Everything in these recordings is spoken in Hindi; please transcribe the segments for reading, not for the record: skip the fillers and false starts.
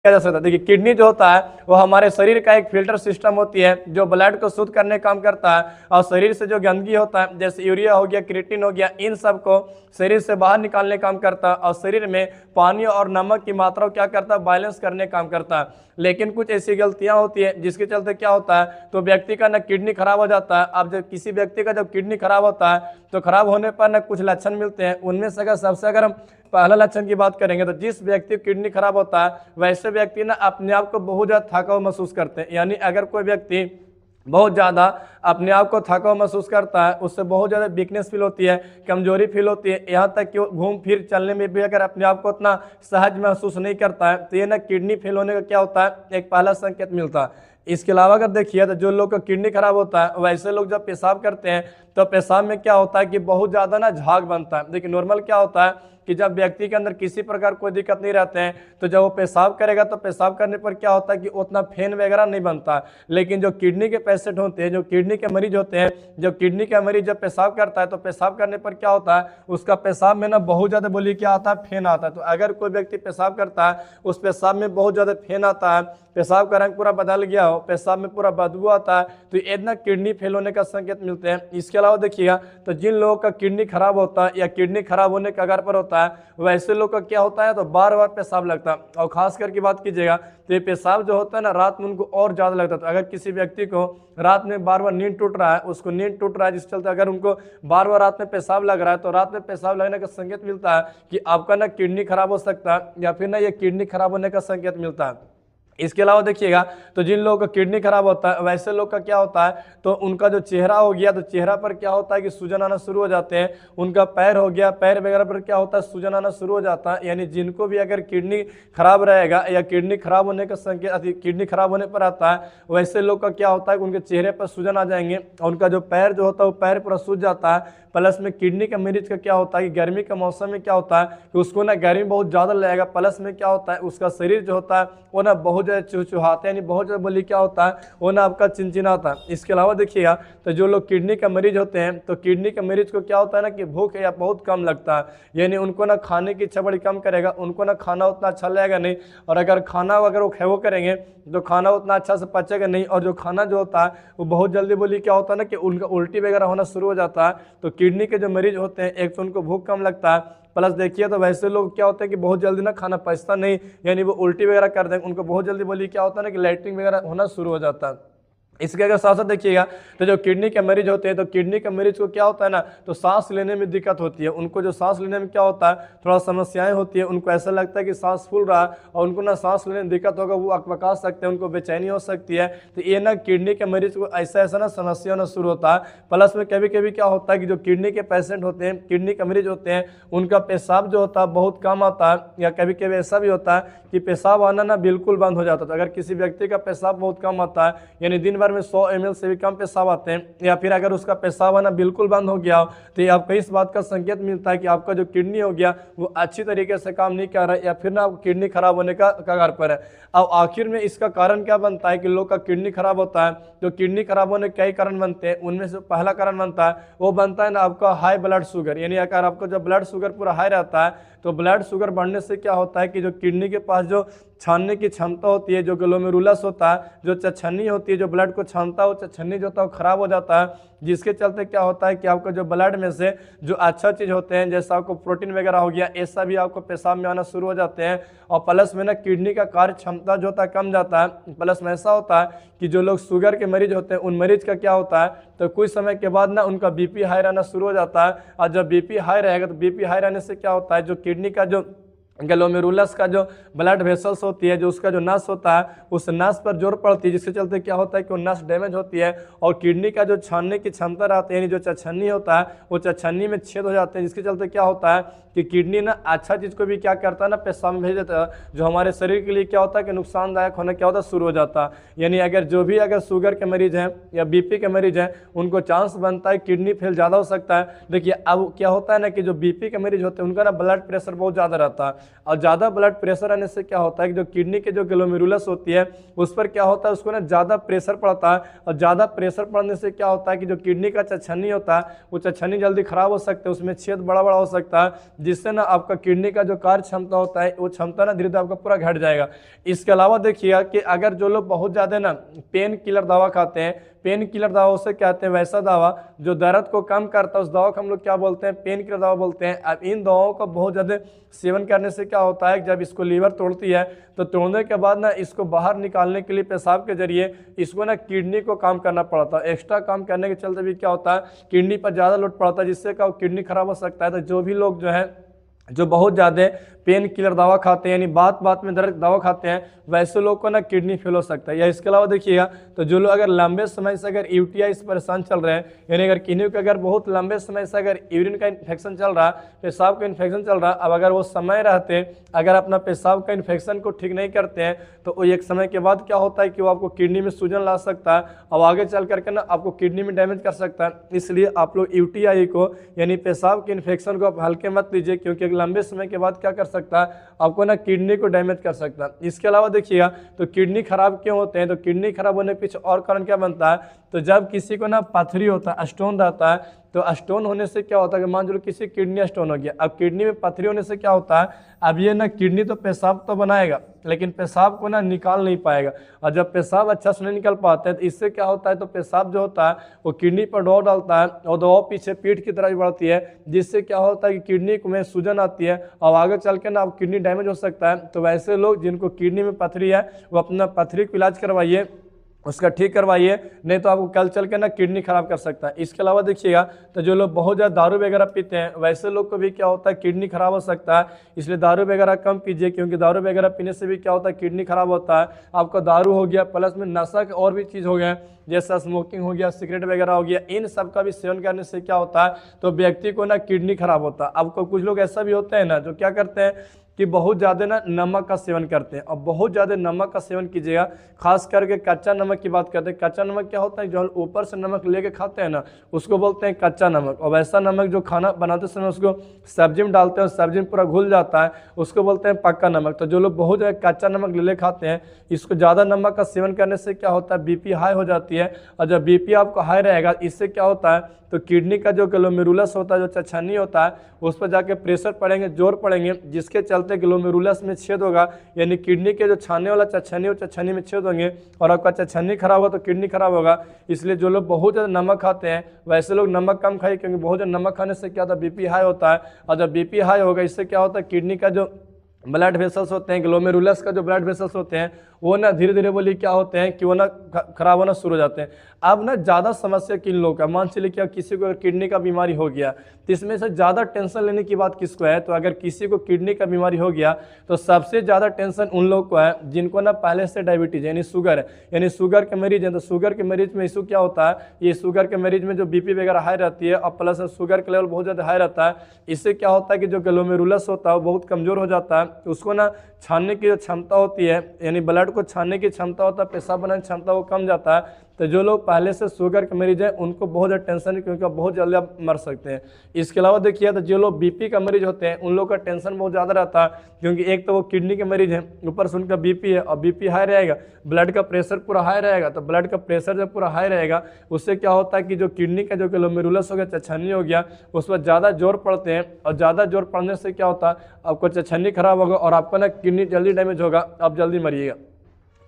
किया जा सकता है। देखिए किडनी जो होता है वो हमारे शरीर का एक फिल्टर सिस्टम होती है जो ब्लड को शुद्ध करने का काम करता है, और शरीर से जो गंदगी होता है जैसे यूरिया हो गया, क्रिएटिन हो गया, इन सब को शरीर से बाहर निकालने का काम करता है, और शरीर में पानी और नमक की मात्रा को क्या करता है, बैलेंस करने का काम करता है। लेकिन कुछ ऐसी गलतियां होती है जिसके चलते क्या होता है, तो व्यक्ति का ना किडनी खराब हो जाता है। अब जब किसी व्यक्ति का जब किडनी खराब होता है तो खराब होने पर ना कुछ लक्षण मिलते हैं। उनमें से अगर हम पहला लक्षण की बात करेंगे तो जिस व्यक्ति की किडनी खराब होता है वैसे व्यक्ति ना अपने आप को बहुत ज्यादा थका हुआ महसूस करते हैं। यानी अगर कोई व्यक्ति बहुत ज़्यादा अपने आप को थका हुआ महसूस करता है, उससे बहुत ज़्यादा वीकनेस फील होती है, कमजोरी फील होती है, यहाँ तक कि वो घूम फिर चलने में भी अगर अपने आप को उतना सहज महसूस नहीं करता है तो ये ना किडनी फेल होने का क्या होता है, एक पहला संकेत मिलता है। इसके अलावा अगर देखिए तो जो लोग का किडनी खराब होता है वैसे लोग जब पेशाब करते हैं तो पेशाब में क्या होता है कि बहुत ज़्यादा ना झाग बनता है। देखिए नॉर्मल क्या होता है कि जब व्यक्ति के अंदर किसी प्रकार कोई दिक्कत नहीं रहते हैं तो जब वो पेशाब करेगा तो पेशाब करने पर क्या होता है कि उतना फेन वगैरह नहीं बनता। लेकिन जो किडनी के पेशेंट होते हैं, जो किडनी के मरीज होते हैं, जब किडनी का मरीज जब पेशाब करता है तो पेशाब करने पर क्या होता है, उसका पेशाब में ना बहुत ज़्यादा बोली क्या आता है, फेन आता है। तो अगर कोई व्यक्ति पेशाब करता है उस पेशाब में बहुत ज़्यादा फेन आता है, पेशाब का रंग पूरा बदल गया हो, पेशाब में पूरा बदबू आता है, तो ये ना किडनी फेल होने का संकेत मिलते हैं। इसके अलावा देखिएगा तो जिन लोगों का किडनी खराब होता है या किडनी खराब होने के कगार पर होता है वैसे लोग का क्या होता है तो बार बार पेशाब लगता है। और खास करके बात कीजिएगा तो ये पेशाब जो होता है ना रात में उनको और ज़्यादा लगता है। तो अगर किसी व्यक्ति को रात में बार बार नींद टूट रहा है, उसको नींद टूट रहा है जिस चलते अगर उनको बार बार रात में पेशाब लग रहा है तो रात में पेशाब लगने का संकेत मिलता है कि आपका ना किडनी खराब हो सकता है या फिर ना ये किडनी खराब होने का संकेत मिलता है। इसके अलावा देखिएगा तो जिन लोगों का किडनी खराब होता है वैसे लोग का क्या होता है तो उनका जो चेहरा हो गया तो चेहरा पर क्या होता है कि सूजन आना शुरू हो जाते हैं। उनका पैर हो गया, पैर वगैरह पर क्या होता है सूजन आना शुरू हो जाता है। यानी जिनको भी अगर किडनी खराब रहेगा या किडनी खराब होने का संकेत किडनी खराब होने पर आता है वैसे लोग का क्या होता है कि उनके चेहरे पर सूजन आ जाएंगे, उनका जो पैर जो होता है वो पैर पूरा सूज जाता है। प्लस में किडनी के मरीज का क्या होता है कि गर्मी के मौसम में क्या होता है कि उसको ना गर्मी बहुत ज़्यादा लगेगा, प्लस में क्या होता है उसका शरीर जो होता है वो ना बहुत ज़्यादा चुहचुहाता है, यानी बहुत ज़्यादा बोली क्या होता है वो ना आपका चिनचिनाता है। इसके अलावा देखिएगा तो जो लोग किडनी का मरीज होते हैं तो किडनी के मरीज को क्या होता है ना कि भूख या बहुत कम लगता है, यानी उनको ना खाने की इच्छा बड़ी कम करेगा, उनको ना खाना उतना अच्छा लगेगा नहीं, और अगर खाना अगर वो करेंगे तो खाना उतना अच्छा से पचेगा नहीं, और जो खाना जो होता है वो बहुत जल्दी बोली क्या होता है ना कि उनका उल्टी वगैरह होना शुरू हो जाता है। तो किडनी के जो मरीज होते हैं एक तो उनको भूख कम लगता है, प्लस देखिए तो वैसे लोग क्या होते हैं कि बहुत जल्दी ना खाना पचता नहीं, यानी वो उल्टी वगैरह कर देंगे, उनको बहुत जल्दी बोली क्या होता है ना कि लैट्रिन वगैरह होना शुरू हो जाता है। इसके अगर साथ साथ देखिएगा तो जो किडनी के मरीज होते हैं तो किडनी के मरीज को क्या होता है ना तो सांस लेने में दिक्कत होती है। उनको जो सांस लेने में क्या होता है थोड़ा समस्याएं होती है, उनको ऐसा लगता है कि सांस फूल रहा है और उनको ना सांस लेने में दिक्कत होगा, वो अकबका सकते हैं, उनको बेचैनी हो सकती है। तो ये ना किडनी के मरीज को ऐसा ना समस्या होना शुरू होता है। प्लस में कभी कभी क्या होता है कि जो किडनी के पेशेंट होते हैं, किडनी के मरीज होते हैं, उनका पेशाब जो होता है बहुत कम आता है, या कभी कभी ऐसा भी होता है कि पेशाब आना ना बिल्कुल बंद हो जाता है। तो अगर किसी व्यक्ति का पेशाब बहुत कम आता है, यानी दिन भर में 100 ml से भी कम पेशाब आते हैं, या फिर अगर उसका पेशाब आना बिल्कुल बंद हो गया हो तो ये आपको इस बात का संकेत मिलता है कि आपका जो किडनी हो गया वो अच्छी तरीके से काम नहीं कर रहा है, या फिर ना आपको किडनी खराब होने का कगार पर है। अब आखिर में इसका कारण क्या बनता है कि लोग का किडनी खराब होता है। तो किडनी खराब होने के कई कारण बनते हैं, उनमें से पहला कारण बनता है वो बनता है ना आपका हाई ब्लड शुगर। यानी अगर आपका जब ब्लड शुगर पूरा हाई रहता है तो ब्लड शुगर बढ़ने से क्या होता है कि जो किडनी के पास जो छानने की क्षमता होती है, जो ग्लोमेरुलस होता है, जो चच्छन्नी होती है जो ब्लड को छानता है, वो चच्छन्नी जो होता है वो खराब हो जाता है, जिसके चलते क्या होता है कि आपका जो ब्लड में से जो अच्छा चीज़ होते हैं जैसा आपको प्रोटीन वगैरह हो गया ऐसा भी आपको पेशाब में आना शुरू हो जाते हैं। और प्लस में ना किडनी का कार्य क्षमता जो होता है कम जाता है। प्लस में ऐसा होता है कि जो लोग शुगर के मरीज होते हैं उन मरीज का क्या होता है तो कुछ समय के बाद ना उनका बीपी हाई रहना शुरू हो जाता है। और जब बीपी हाई रहेगा तो बीपी हाई रहने से क्या होता है जो किडनी का जो ग्लोमेरुलस का जो ब्लड वेसल्स होती है, जो उसका जो नस होता है उस नस पर जोर पड़ती है, जिसके चलते क्या होता है कि वो नस डैमेज होती है और किडनी का जो छानने की क्षमता रहती है, यानी जो चच्छन्नी होता है वो चच्छन्नी में छेद हो जाते हैं, जिसके चलते क्या होता है कि किडनी ना अच्छा चीज़ को भी क्या करता है ना पेशाब में भेज देता है, जो हमारे शरीर के लिए क्या होता है कि नुकसानदायक होना क्या होता है शुरू हो जाता है। यानी अगर जो भी अगर शुगर के मरीज हैं या बीपी के मरीज हैं उनको चांस बनता है किडनी फेल ज़्यादा हो सकता है। देखिए अब क्या होता है ना कि जो बीपी के मरीज होते हैं उनका ना ब्लड प्रेशर बहुत ज़्यादा रहता है, और ज़्यादा ब्लड प्रेशर आने से क्या होता है कि जो किडनी के जो ग्लोमेरुलस होती है उस पर क्या होता है, उसको ना ज़्यादा प्रेशर पड़ता है, और ज़्यादा प्रेशर पड़ने से क्या होता है कि जो किडनी का छछनी होता है वो छछनी जल्दी खराब हो सकता है, उसमें छेद बड़ा बड़ा हो सकता है, जिससे ना आपका किडनी का जो कार्य क्षमता होता है वो क्षमता ना धीरे धीरे आपका पूरा घट जाएगा। इसके अलावा देखिएगा कि अगर जो लोग बहुत ज़्यादा ना पेन किलर दवा खाते हैं, पेन किलर दवा उसे कहते हैं वैसा दवा जो दर्द को कम करता है, उस दवा को हम लोग क्या बोलते हैं, पेन किलर दवा बोलते हैं। अब इन दवाओं का बहुत ज़्यादा सेवन करने से क्या होता है, जब इसको लीवर तोड़ती है तो तोड़ने के बाद ना इसको बाहर निकालने के लिए पेशाब के जरिए इसको ना किडनी को काम करना पड़ता है। एक्स्ट्रा काम करने के चलते भी क्या होता है, किडनी पर ज़्यादा लोड पड़ता है, जिससे क्या किडनी खराब हो सकता है। तो जो भी लोग जो है जो बहुत ज़्यादा पेन किलर दवा खाते हैं, यानी बात बात में दर्द दवा खाते हैं, वैसे लोग को ना किडनी फेल हो सकता है। या इसके अलावा देखिएगा तो जो लोग अगर लंबे समय से अगर यूटीआई से परेशान चल रहे हैं, यानी अगर किन्हीं को अगर बहुत लंबे समय से अगर यूरिन का इन्फेक्शन चल रहा, पेशाब का इन्फेक्शन चल रहा, अब अगर वो समय रहते अगर अपना पेशाब का इन्फेक्शन को ठीक नहीं करते हैं तो वो एक समय के बाद क्या होता है कि वो आपको किडनी में सूजन ला सकता है और आगे चल करके ना आपको किडनी में डैमेज कर सकता है। इसलिए आप लोग यूटीआई को यानी पेशाब के इन्फेक्शन को आप हल्के मत लीजिए, क्योंकि एक लंबे समय के बाद क्या कर सकता है, आपको ना किडनी को डैमेज कर सकता है। इसके अलावा देखिएगा तो किडनी खराब क्यों होते हैं, तो किडनी खराब होने के पीछे और कारण क्या बनता है, तो जब किसी को ना पथरी होता है, स्टोन रहता है, तो स्टोन होने से क्या होता है कि मान लो किसी किडनी स्टोन हो गया, अब किडनी में पथरी होने से क्या होता है, अब ये ना किडनी तो पेशाब तो बनाएगा लेकिन पेशाब को ना निकाल नहीं पाएगा, और जब पेशाब अच्छा से नहीं निकल पाता है तो इससे क्या होता है, तो पेशाब जो होता है वो किडनी पर दबाव डालता है और दबाव पीछे पीठ की तरफ बढ़ती है, जिससे क्या होता है कि किडनी में सूजन आती है और आगे चल के ना किडनी डैमेज हो सकता है। तो वैसे लोग जिनको किडनी में पथरी है वो अपना पथरी का इलाज करवाइए, उसका ठीक करवाइए, नहीं तो आपको कल चल के ना किडनी खराब कर सकता है। इसके अलावा देखिएगा तो जो लोग बहुत ज़्यादा दारू वगैरह पीते हैं वैसे लोग को भी क्या होता है, किडनी खराब हो सकता है। इसलिए दारू वगैरह कम पीजिए, क्योंकि दारू वगैरह पीने से भी क्या होता है, किडनी खराब होता है। आपका दारू हो गया, प्लस में नशा के और भी चीज़ हो गया जैसा स्मोकिंग हो गया, सिगरेट वगैरह हो गया, इन सब का भी सेवन करने से क्या होता है, तो व्यक्ति को ना किडनी खराब होता है। आपको कुछ लोग ऐसा भी होते हैं ना जो क्या करते हैं कि बहुत ज़्यादा ना नमक का सेवन करते हैं, और बहुत ज़्यादा नमक का सेवन कीजिएगा, खास करके कच्चा नमक की बात करते हैं। कच्चा नमक क्या होता है, जो ऊपर से नमक लेके खाते हैं ना उसको बोलते हैं कच्चा नमक, और वैसा नमक जो खाना बनाते समय उसको सब्जी में डालते हैं और सब्जी में पूरा घुल जाता है उसको बोलते हैं पक्का नमक। तो जो लोग बहुत ज़्यादा कच्चा नमक ले खाते हैं, इसको ज़्यादा नमक का सेवन करने से क्या होता है, बीपी हाई हो जाती है, और जब बीपी आपको हाई रहेगा इससे क्या होता है, तो किडनी का जो ग्लोमेरुलस होता है, जो छछनी होता है, उस पर जाके प्रेशर पड़ेंगे, जोर पड़ेंगे, जिसके चलते ग्लोमेरुलस में छेद होगा, यानी किडनी के जो छाने वाला छछनी हो छछनी में छेद होंगे और आपका छछनी खराब होगा तो किडनी खराब होगा। इसलिए जो लोग बहुत ज़्यादा नमक खाते हैं वैसे लोग नमक कम खाइए, क्योंकि बहुत ज़्यादा नमक खाने से क्या होता है, बीपी हाई होता है, और जब बीपी हाई होगा इससे क्या होता है, किडनी का जो ब्लड वेसल्स होते हैं, ग्लोमेरुलस का जो ब्लड वेसल्स होते हैं वो ना धीरे धीरे बोली क्या होते हैं कि वो ना खराब होना शुरू हो जाते हैं। अब ना ज़्यादा समस्या किन लोगों का, मान चलिए क्या किसी को अगर किडनी का बीमारी हो गया तो इसमें से ज़्यादा टेंशन लेने की बात किसको है, तो अगर किसी को किडनी का बीमारी हो गया तो सबसे ज़्यादा टेंशन उन लोग को है जिनको ना पहले से डायबिटीज यानी शुगर है, यानी शुगर के मरीज हैं। तो शुगर के मरीज में इशू क्या होता है, ये शुगर के मरीज में जो बीपी वगैरह हाई रहती है और प्लस शुगर का लेवल बहुत ज़्यादा हाई रहता है, इससे क्या होता है कि जो ग्लोमेरुलस होता है वो बहुत कमज़ोर हो जाता है, उसको ना छानने की जो क्षमता होती है, यानी ब्लड को छानने की क्षमता होता है, पेशाब बनाने की क्षमता वो कम जाता है। तो जो लोग पहले से शुगर के मरीज हैं उनको बहुत ज़्यादा टेंशन है, क्योंकि बहुत जल्दी आप मर सकते हैं। इसके अलावा देखिए तो जो लोग बीपी का मरीज होते हैं उन लोग का टेंशन बहुत ज़्यादा रहता है, क्योंकि एक तो वो किडनी के मरीज हैं, ऊपर से उनका बीपी है और बीपी हाई रहेगा, ब्लड का प्रेशर पूरा हाई रहेगा। तो ब्लड का प्रेशर जब पूरा हाई रहेगा उससे क्या होता है कि जो किडनी का जो ग्लोमेरुलस हो गया, छछनी हो गया, उस पर ज़्यादा जोर पड़ते हैं, और ज़्यादा जोर पड़ने से क्या होता है, आपको छछनी खराब होगा और आपका ना किडनी जल्दी डैमेज होगा, आप जल्दी मरिएगा।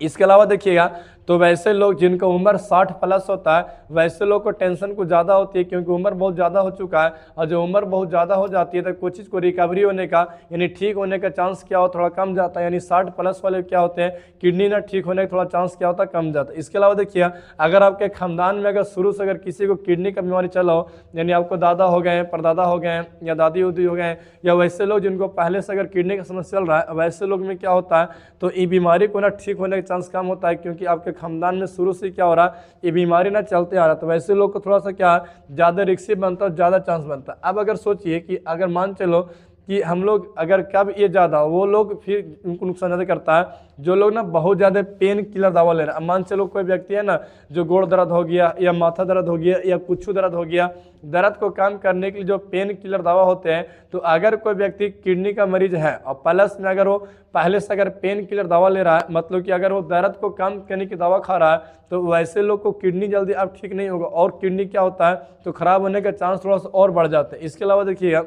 इसके अलावा देखिएगा तो वैसे लोग जिनका उम्र 60 प्लस होता है वैसे लोग को टेंशन कुछ ज़्यादा होती है, क्योंकि उम्र बहुत ज़्यादा हो चुका है, और जो उम्र बहुत ज़्यादा हो जाती है तो कोई चीज़ को रिकवरी होने का यानी ठीक होने का चांस क्या हो थोड़ा कम जाता है। यानी 60 प्लस वाले क्या होते हैं, किडनी ना ठीक होने का थोड़ा चांस क्या होता है, कम जाता है। इसके अलावा देखिए अगर आपके खानदान में अगर शुरू से अगर किसी को किडनी का बीमारी चला हो, यानी आपको दादा हो गए हैं, परदादा हो गए हैं, या दादी उदी हो गए हैं, या वैसे लोग जिनको पहले से अगर किडनी का समस्या चल रहा है, वैसे लोग में क्या होता है, तो ये बीमारी को ना ठीक होने का चांस कम होता है, क्योंकि आपके खानदान में शुरू से क्या हो रहा है, ये बीमारी ना चलते आ रहा है। तो वैसे लोग को थोड़ा सा क्या ज़्यादा रिस्की बनता है, ज़्यादा चांस बनता है। अब अगर सोचिए कि अगर मान चलो कि हम लोग अगर कब ये ज़्यादा वो लोग फिर उनको नुकसान ज़्यादा करता है जो लोग ना बहुत ज़्यादा पेन किलर दवा ले रहे हैं। अब मान चलो कोई व्यक्ति है ना जो गोड़ दर्द हो गया या माथा दर्द हो गया या कुछ दर्द हो गया, दर्द को कम करने के लिए जो पेन किलर दवा होते हैं, तो अगर कोई व्यक्ति किडनी का मरीज है और प्लस में अगर वो पहले से अगर पेन किलर दवा ले रहा है, मतलब कि अगर वो दर्द को कम करने की दवा खा रहा है, तो वैसे लोग को किडनी जल्दी अब ठीक नहीं होगा और किडनी क्या होता है तो खराब होने का चांस थोड़ा सा और बढ़ जाते हैं। इसके अलावा देखिएगा,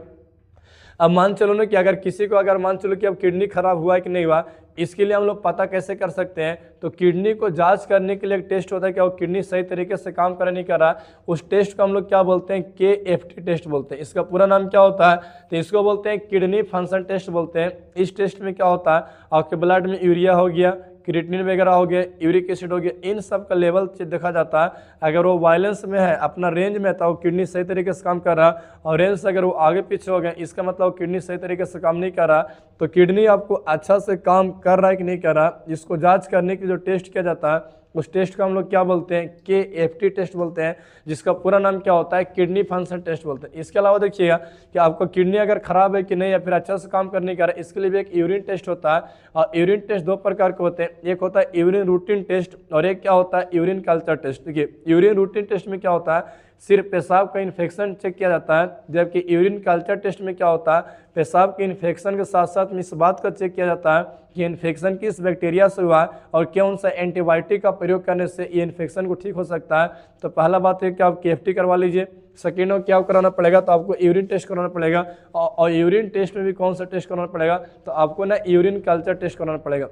अब मान चलो ना कि अगर किसी को अगर मान चलो कि अब किडनी खराब हुआ है कि नहीं हुआ, इसके लिए हम लोग पता कैसे कर सकते हैं, तो किडनी को जांच करने के लिए एक टेस्ट होता है कि वो किडनी सही तरीके से काम कर नहीं कर रहा, उस टेस्ट को हम लोग क्या बोलते हैं, KFT टेस्ट बोलते हैं। इसका पूरा नाम क्या होता है, तो इसको बोलते हैं किडनी फंक्शन टेस्ट बोलते हैं। इस टेस्ट में क्या होता है, आपके ब्लड में यूरिया हो गया, क्रिएटिनिन वगैरह हो गया, यूरिक एसिड हो गया, इन सब का लेवल देखा जाता है। अगर वो वायलेंस में है, अपना रेंज में है, तो किडनी सही तरीके से काम कर रहा, और रेंज से अगर वो आगे पीछे हो गए, इसका मतलब किडनी सही तरीके से काम नहीं कर रहा। तो किडनी आपको अच्छा से काम कर रहा है कि नहीं कर रहा, इसको जांच करने के जो टेस्ट किया जाता है, उस टेस्ट को हम लोग क्या बोलते हैं, KFT टेस्ट बोलते हैं, जिसका पूरा नाम क्या होता है, किडनी फंक्शन टेस्ट बोलते हैं। इसके अलावा देखिएगा कि आपको किडनी अगर खराब है कि नहीं या फिर अच्छा से काम करने का, इसके लिए भी एक यूरिन टेस्ट होता है। और यूरिन टेस्ट दो प्रकार के होते हैं, एक होता है यूरिन रूटीन टेस्ट और एक क्या होता है, यूरिन कल्चर टेस्ट। देखिए, यूरिन रूटीन टेस्ट में क्या होता है, सिर्फ पेशाब का इन्फेक्शन चेक किया जाता है, जबकि यूरिन कल्चर टेस्ट में क्या होता है, पेशाब के इन्फेक्शन के साथ साथ में इस बात का चेक किया जाता है कि इन्फेक्शन किस बैक्टीरिया से हुआ और कौन सा एंटीबायोटिक का प्रयोग करने से ये इन्फेक्शन को ठीक हो सकता है। तो पहला बात है कि आप KFT करवा लीजिए। सेकेंड हो क्या कराना पड़ेगा, तो आपको यूरिन टेस्ट कराना पड़ेगा, और यूरिन टेस्ट में भी कौन सा टेस्ट कराना पड़ेगा, तो आपको ना यूरिन कल्चर टेस्ट कराना पड़ेगा।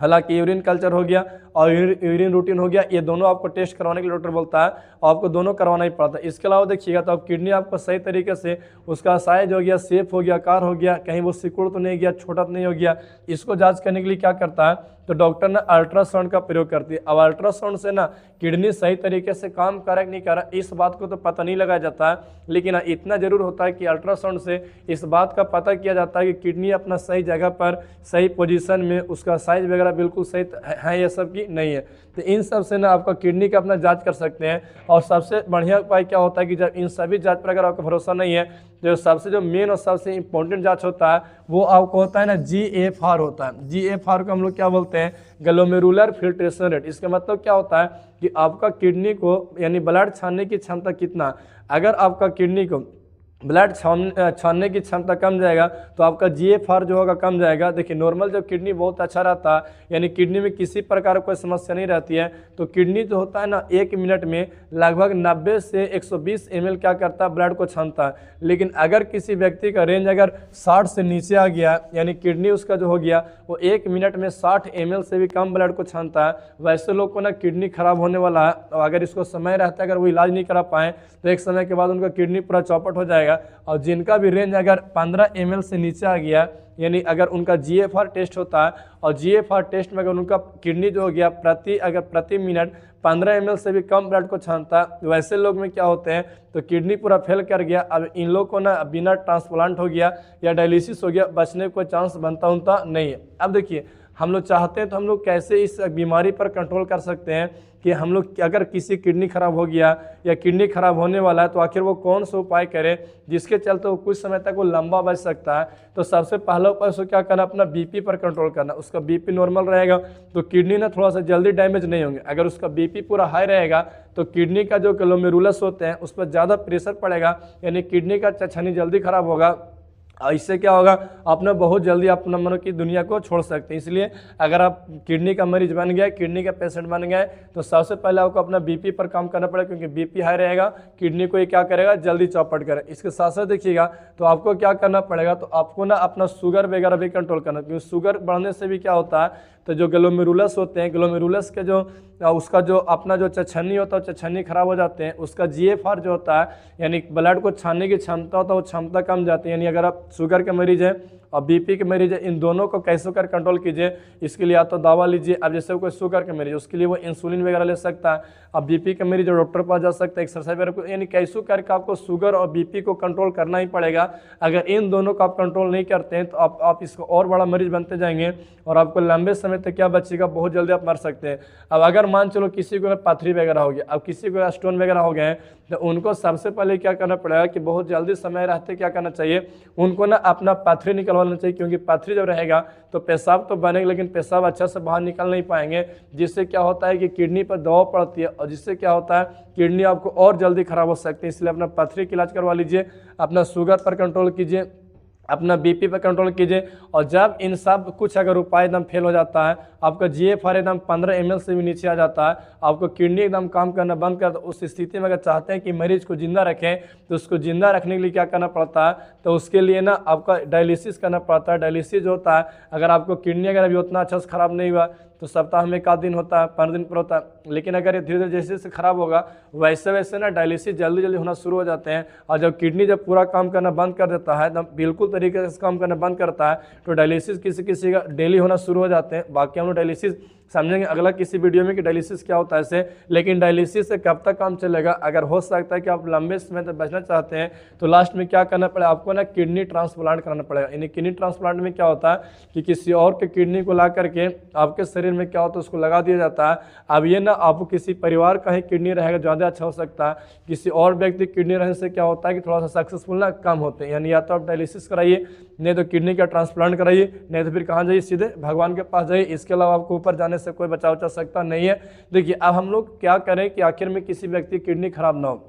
हालांकि यूरिन कल्चर हो गया और यूरिन रूटीन हो गया, ये दोनों आपको टेस्ट करवाने के लिए डॉक्टर बोलता है, और आपको दोनों करवाना ही पड़ता है। इसके अलावा देखिएगा तो आप किडनी आपको सही तरीके से उसका साइज हो गया, शेप हो गया, आकार हो गया, कहीं वो सिकुड़ तो नहीं गया, छोटा तो नहीं हो गया, इसको जांच करने के लिए क्या करता है, तो डॉक्टर ना अल्ट्रासाउंड का प्रयोग करती है। अब अल्ट्रासाउंड से ना किडनी सही तरीके से काम कर रहा है कि नहीं कर रहा, इस बात को तो पता नहीं लगाया जाता है, लेकिन इतना जरूर होता है कि अल्ट्रासाउंड से इस बात का पता किया जाता है कि किडनी अपना सही जगह पर, सही पोजीशन में, उसका साइज वगैरह बिल्कुल सही है, ये सब की नहीं है। तो इन सब से ना आपका किडनी का अपना जांच कर सकते हैं। और सबसे बढ़िया उपाय क्या होता है कि जब इन सभी जांच पर अगर आपको भरोसा नहीं है, जो सबसे जो मेन और सबसे इंपॉर्टेंट जांच होता है वो आपको होता है ना GFR होता है। GFR को हम लोग क्या बोलते हैं, ग्लोमेरुलर फिल्ट्रेशन रेट। इसका मतलब क्या होता है कि आपका किडनी को यानी ब्लड छानने की क्षमता कितना, अगर आपका किडनी को ब्लड छानने की क्षमता कम जाएगा तो आपका GFR जो होगा कम जाएगा। देखिए, नॉर्मल जब किडनी बहुत अच्छा रहता है, यानी किडनी में किसी प्रकार कोई समस्या नहीं रहती है, तो किडनी जो होता है ना 1 मिनट में लगभग 90 से 120 ml क्या करता है, ब्लड को छानता है। लेकिन अगर किसी व्यक्ति का रेंज अगर 60 से नीचे आ गया, यानी किडनी उसका जो हो गया वो 1 मिनट में 60 ml से भी कम ब्लड को छानता है, वैसे लोग को ना किडनी खराब होने वाला है। और अगर इसको समय रहता है, अगर वो इलाज नहीं करा पाए, तो एक समय के बाद उनका किडनी पूरा चौपट हो जाएगा। और जिनका भी रेंज अगर 15 ml से नीचे आ गया, यानी अगर उनका GFR टेस्ट होता है और GFR टेस्ट में अगर उनका किडनी जो हो गया प्रति मिनट 15 ml से भी कम ब्लड को छानता है, वैसे लोग में क्या होते हैं, तो किडनी पूरा फेल कर गया। अब इन लोग को ना बिना ट्रांसप्लांट हो गया या डायलिसिस हो गया, बचने का कोई चांस बनता नहीं है। अब देखिए, हम लोग चाहते हैं तो हम लोग कैसे इस बीमारी पर कंट्रोल कर सकते हैं कि हम लोग अगर किसी किडनी खराब हो गया या किडनी खराब होने वाला है, तो आखिर वो कौन सा उपाय करे जिसके चलते वो कुछ समय तक वो लंबा बच सकता है। तो सबसे पहला उपाय उसको क्या करना, अपना BP पर कंट्रोल करना। उसका BP नॉर्मल रहेगा तो किडनी ना थोड़ा सा जल्दी डैमेज नहीं होंगे। अगर उसका BP पूरा हाई रहेगा तो किडनी का जो ग्लोमेरुलस होते हैं उस पर ज़्यादा प्रेशर पड़ेगा, यानी किडनी का छछनी जल्दी खराब होगा। इससे क्या होगा, आपने बहुत जल्दी अपना मनो की दुनिया को छोड़ सकते हैं। इसलिए अगर आप किडनी का मरीज बन गए, किडनी का पेशेंट बन गए, तो सबसे पहले आपको अपना BP पर काम करना पड़ेगा, क्योंकि BP हाई रहेगा, किडनी को ये क्या करेगा, जल्दी चौपट करेगा। इसके साथ साथ देखिएगा तो आपको क्या करना पड़ेगा, तो आपको ना अपना शुगर वगैरह भी कंट्रोल करना, क्योंकि शुगर बढ़ने से भी क्या होता है, तो जो ग्लोमेरुलस होते हैं, ग्लोमेरुलस के जो उसका जो अपना जो छछनी होता है, छछनी खराब हो जाते हैं, उसका GFR जो होता है, यानी ब्लड को छानने की क्षमता होता है, वो क्षमता कम जाती है। यानी अगर आप शुगर के मरीज हैं और बीपी के मरीज है, इन दोनों को कैसे कर कंट्रोल कीजिए, इसके लिए या तो दवा लीजिए। अब जैसे कोई शुगर के मरीज उसके लिए वो इंसुलिन वगैरह ले सकता है। अब बीपी के मरीज डॉक्टर पास जा सकता है, एक्सरसाइज वगैरह, यानी कैसे करके आपको शुगर और बीपी को कंट्रोल करना ही पड़ेगा। अगर इन दोनों को आप कंट्रोल नहीं करते हैं तो आप इसको और बड़ा मरीज बनते जाएंगे और आपको लंबे समय तक क्या बचेगा, बहुत जल्दी आप मर सकते हैं। अब अगर मान चलो किसी को पथरी वगैरह हो गया, अब किसी को स्टोन वगैरह हो गए हैं, तो उनको सबसे पहले क्या करना पड़ेगा कि बहुत जल्दी समय रहते क्या करना चाहिए, उनको ना अपना पथरी निकलवाना चाहिए। क्योंकि पथरी जब रहेगा तो पेशाब तो बनेगा लेकिन पेशाब अच्छा से बाहर निकल नहीं पाएंगे, जिससे क्या होता है कि किडनी पर दबाव पड़ती है और जिससे क्या होता है किडनी आपको और जल्दी खराब हो सकती है। इसलिए अपना पथरी का इलाज करवा लीजिए, अपना शुगर पर कंट्रोल कीजिए, अपना बीपी पर कंट्रोल कीजिए। और जब इन सब कुछ अगर उपाय एकदम फेल हो जाता है, आपका GFR एकदम 15 ml से भी नीचे आ जाता है, आपको किडनी एकदम काम करना बंद कर, उस स्थिति में अगर चाहते हैं कि मरीज को जिंदा रखें तो उसको जिंदा रखने के लिए क्या करना पड़ता है, तो उसके लिए ना आपका डायलिसिस करना पड़ता है। डायलिसिस जो होता है, अगर आपको किडनी अगर अभी उतना अच्छा से खराब नहीं हुआ तो सप्ताह में 1 दिन होता है, 5 दिन पर होता है। लेकिन अगर ये धीरे धीरे जैसे जैसे खराब होगा वैसे वैसे ना डायलिसिस जल्दी जल्दी होना शुरू हो जाते हैं। और जब किडनी जब पूरा काम करना बंद कर देता है, एकदम बिल्कुल तरीके से काम करना बंद करता है, तो डायलिसिस किसी किसी का डेली होना शुरू हो जाते हैं। बाकी हम लोग डायलिसिस समझेंगे अगला किसी वीडियो में कि डायलिसिस क्या होता है ऐसे। लेकिन डायलिसिस से कब तक काम चलेगा, अगर हो सकता है कि आप लंबे समय तक बचना चाहते हैं तो लास्ट में क्या करना पड़ेगा, आपको ना किडनी ट्रांसप्लांट कराना पड़ेगा। यानी किडनी ट्रांसप्लांट में क्या होता है कि किसी और के किडनी को ला करके आपके शरीर में क्या होता है उसको लगा दिया जाता है। अब ये ना आपको किसी परिवार का ही किडनी रहेगा ज़्यादा अच्छा हो सकता है, किसी और व्यक्ति किडनी रहने से क्या होता है कि थोड़ा सा सक्सेसफुल ना कम होते हैं। यानी या तो आप डायलिसिस कराइए, नहीं तो किडनी का ट्रांसप्लांट कराइए, नहीं तो फिर कहाँ जाइए, सीधे भगवान के पास जाइए। इसके अलावा आपको ऊपर जाने से कोई बचाव जा सकता नहीं है। देखिए अब हम लोग क्या करें कि आखिर में किसी व्यक्ति की किडनी खराब ना हो।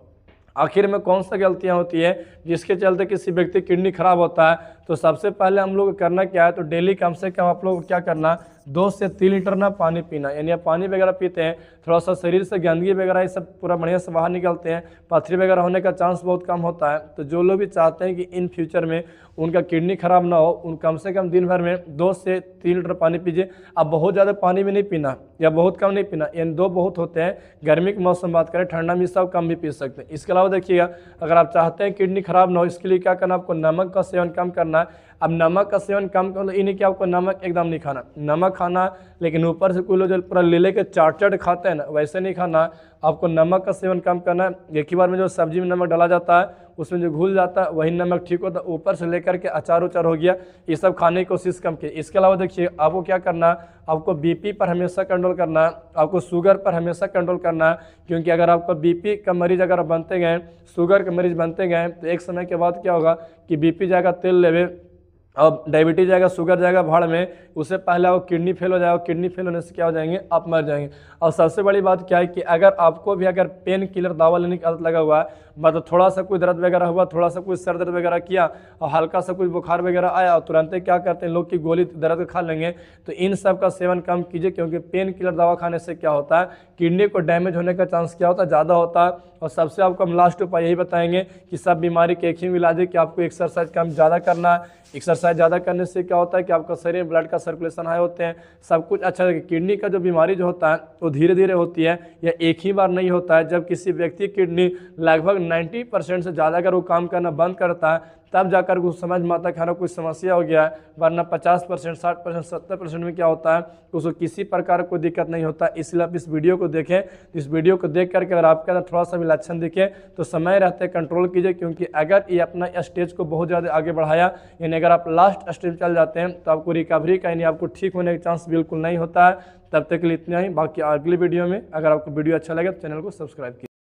आखिर में कौन सा गलतियां होती है जिसके चलते किसी व्यक्ति किडनी खराब होता है, तो सबसे पहले हम लोग करना क्या है, तो डेली कम से कम आप लोग को क्या करना, 2 से 3 लीटर ना पानी पीना। यानी आप पानी वगैरह पीते हैं, थोड़ा सा शरीर से गंदगी वगैरह ये सब पूरा बढ़िया से बाहर निकलते हैं, पथरी वगैरह होने का चांस बहुत कम होता है। तो जो लोग भी चाहते हैं कि इन फ्यूचर में उनका किडनी खराब ना हो, उन कम से कम दिन भर में 2 से 3 लीटर पानी पीजिए। अब बहुत ज़्यादा पानी भी नहीं पीना या बहुत कम नहीं पीना, यानी 2 बहुत होते हैं। गर्मी के मौसम बात करें, ठंडा में सब कम भी पी सकते हैं। इसके अलावा देखिएगा अगर आप चाहते हैं किडनी खराब ना हो, इसके लिए क्या करना, आपको नमक का सेवन कम करना है। अब नमक का सेवन कम कर, ये नहीं कि आपको नमक एकदम नहीं खाना, नमक खाना लेकिन ऊपर से कोई लोग जो पूरा ले के चाट खाते हैं ना, वैसे नहीं खाना। आपको नमक का सेवन कम करना है। एक ही बार में जो सब्जी में नमक डाला जाता है उसमें जो घुल जाता है वही नमक ठीक होता है, ऊपर से लेकर के अचार उचार हो गया, ये सब खाने की कोशिश कम की। इसके अलावा देखिए आपको क्या करना है, आपको बीपी पर हमेशा कंट्रोल करना है, आपको शुगर पर हमेशा कंट्रोल करना है। क्योंकि अगर आपका बीपी का मरीज अगर बनते गए, शुगर के मरीज बनते गए, तो एक समय के बाद क्या होगा कि बीपी जाएगा तेल लेवे और डायबिटीज जाएगा, शुगर जाएगा भाड़ में, उससे पहले वो किडनी फेल हो जाएगा। किडनी फेल होने से क्या हो जाएंगे, आप मर जाएंगे। और सबसे बड़ी बात क्या है कि अगर आपको भी अगर पेन किलर दवा लेने की आदत लगा हुआ है, मतलब थोड़ा सा कोई दर्द वगैरह हुआ, थोड़ा सा कुछ सर दर्द वगैरह किया और हल्का सा कुछ बुखार वगैरह आया और तुरंत क्या करते हैं लोग की गोली दर्द खा लेंगे, तो इन सब का सेवन कम कीजिए। क्योंकि पेन किलर दवा खाने से क्या होता है, किडनी को डैमेज होने का चांस क्या होता है, ज़्यादा होता है। और सबसे आपको हम लास्ट उपाय यही बताएंगे कि सब बीमारी के एक ही इलाज है कि आपको एक्सरसाइज कम ज़्यादा करना है। एक्सरसाइज ज़्यादा करने से क्या होता है कि आपका शरीर ब्लड का सर्कुलेशन हाई होते हैं, सब कुछ अच्छा है। किडनी का जो बीमारी जो होता है वो धीरे धीरे होती है, या एक ही बार नहीं होता है। जब किसी व्यक्ति की किडनी लगभग 90% से ज़्यादा अगर वो काम करना बंद करता है तब जाकर उस समझ में आता है कि कुछ समस्या हो गया है, वरना 50%, 60%, 70% में क्या होता है उसको किसी प्रकार कोई दिक्कत नहीं होता। इसलिए आप इस वीडियो को देखें, इस वीडियो को देख करके अगर आपके अंदर थोड़ा सा भी लक्षण दिखे तो समय रहते कंट्रोल कीजिए। क्योंकि अगर ये अपना स्टेज को बहुत ज़्यादा आगे बढ़ाया, यानी अगर आप लास्ट स्टेज चल जाते हैं तो आपको रिकवरी का यानी आपको ठीक होने का चांस बिल्कुल नहीं होता है। तब तक के लिए इतना ही, बाकी अगली वीडियो में अगर आपको वीडियो अच्छा लगे तो चैनल को सब्सक्राइब कीजिए।